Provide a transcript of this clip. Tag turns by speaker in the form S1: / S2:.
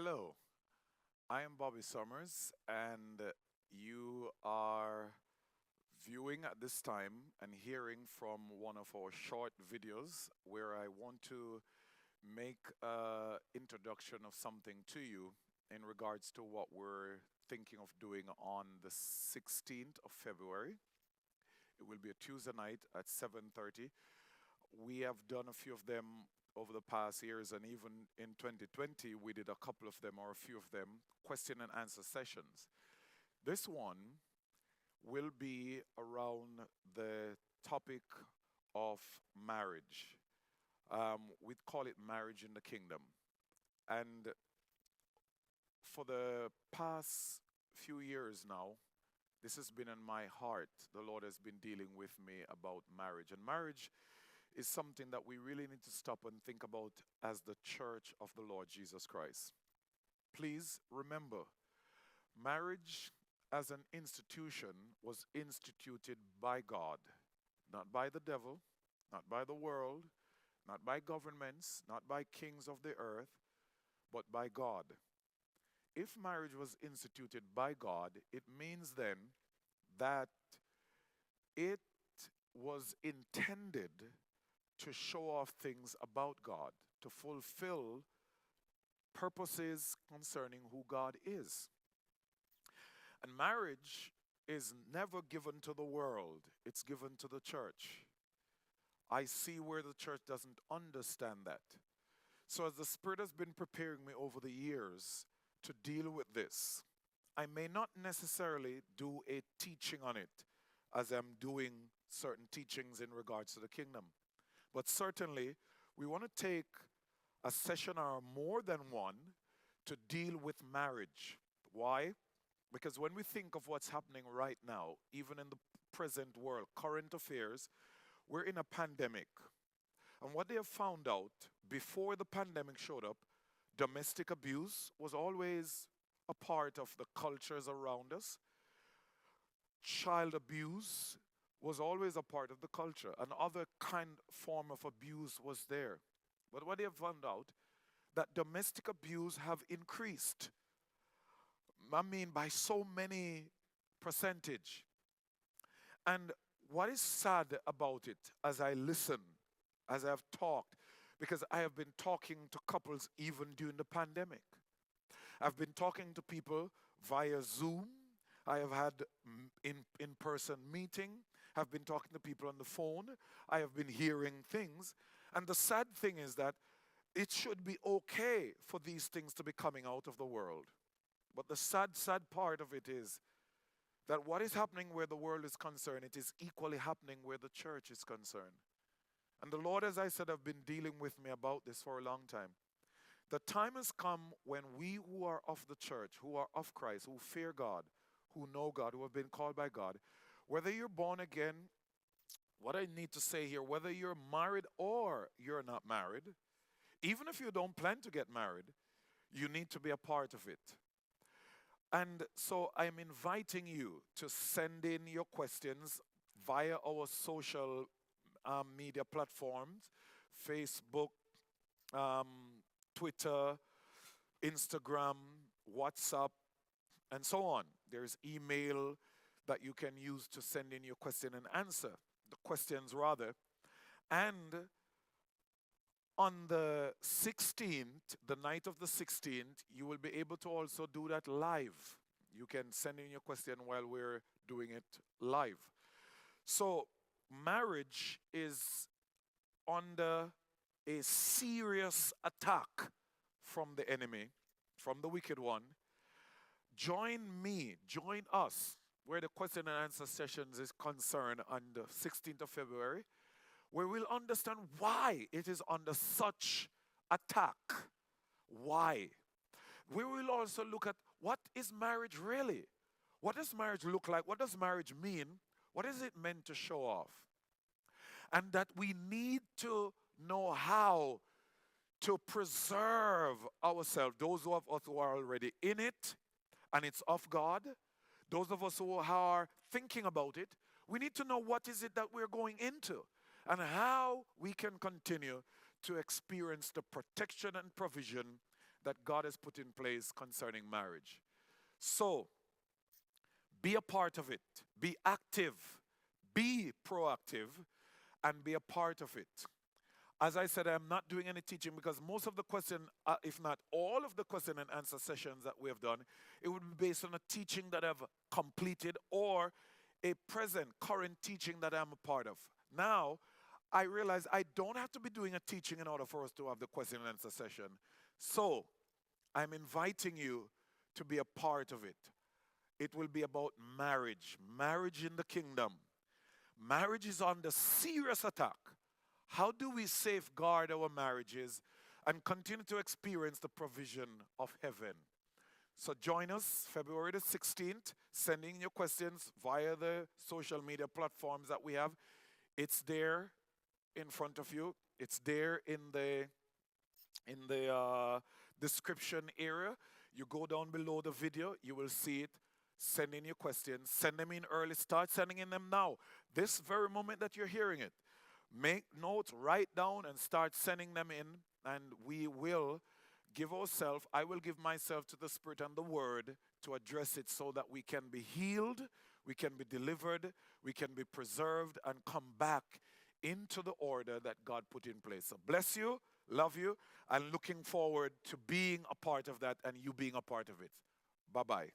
S1: Hello, I am Bobby Summers, and you are viewing at this time and hearing from one of our short videos where I want to make an introduction of something to you in regards to what we're thinking of doing on the 16th of February. It will be a Tuesday night at 7:30. We have done a few of them over the past years, and even in 2020, we did a couple of them or a few of them, question and answer sessions. This one will be around the topic of marriage. We'd call it marriage in the kingdom. And for the past few years now, this has been in my heart. The Lord has been dealing with me about marriage. And marriage is something that we really need to stop and think about as the church of the Lord Jesus Christ. Please remember, marriage as an institution was instituted by God, not by the devil, not by the world, not by governments, not by kings of the earth, but by God. If marriage was instituted by God, it means then that it was intended to show off things about God, to fulfill purposes concerning who God is. And marriage is never given to the world, it's given to the church. I see where the church doesn't understand that. So, as the Spirit has been preparing me over the years to deal with this, I may not necessarily do a teaching on it as I'm doing certain teachings in regards to the kingdom. But certainly, we want to take a session or more than one to deal with marriage. Why? Because when we think of what's happening right now, even in the present world, current affairs, we're in a pandemic. And what they have found out before the pandemic showed up, domestic abuse was always a part of the cultures around us. Child abuse was always a part of the culture. Another kind form of abuse was there. But what they have found out, that domestic abuse have increased. I mean, by so many percentage. And what is sad about it, as I listen, as I have talked, because I have been talking to couples even during the pandemic. I've been talking to people via Zoom. I have had in-person meeting. I've been talking to people on the phone. I have been hearing things. And the sad thing is that it should be okay for these things to be coming out of the world. But the sad, sad part of it is that what is happening where the world is concerned, it is equally happening where the church is concerned. And the Lord, as I said, have been dealing with me about this for a long time. The time has come when we who are of the church, who are of Christ, who fear God, who know God, who have been called by God, whether you're born again, what I need to say here, whether you're married or you're not married, even if you don't plan to get married, you need to be a part of it. And so I'm inviting you to send in your questions via our social media platforms, Facebook, um, Twitter, Instagram, WhatsApp, and so on. There's email that you can use to send in your question and answer, the questions rather. And on the 16th, the night of the 16th, you will be able to also do that live. You can send in your question while we're doing it live. So, marriage is under a serious attack from the enemy, from the wicked one. Join me, join us, where the question and answer sessions is concerned on the 16th of February, where we'll understand why it is under such attack. Why? We will also look at what is marriage really? What does marriage look like? What does marriage mean? What is it meant to show off? And that we need to know how to preserve ourselves, those of us who are already in it and it's of God, those of us who are thinking about it, we need to know what is it that we're going into and how we can continue to experience the protection and provision that God has put in place concerning marriage. So, be a part of it. Be active. Be proactive and be a part of it. As I said, I'm not doing any teaching because most of the question, if not all of the question and answer sessions that we have done, it would be based on a teaching that I've completed or a present, current teaching that I'm a part of. Now, I realize I don't have to be doing a teaching in order for us to have the question and answer session. So, I'm inviting you to be a part of it. It will be about marriage in the kingdom. Marriage is under serious attack. How do we safeguard our marriages and continue to experience the provision of heaven? So join us February the 16th, sending your questions via the social media platforms that we have. It's there in front of you. It's there in the description area. You go down below the video, you will see it. Send in your questions. Send them in early. Start sending in them now. This very moment that you're hearing it. Make notes, write down, and start sending them in. And we will give ourselves, I will give myself to the Spirit and the Word to address it so that we can be healed, we can be delivered, we can be preserved, and come back into the order that God put in place. So bless you, love you, and looking forward to being a part of that and you being a part of it. Bye-bye.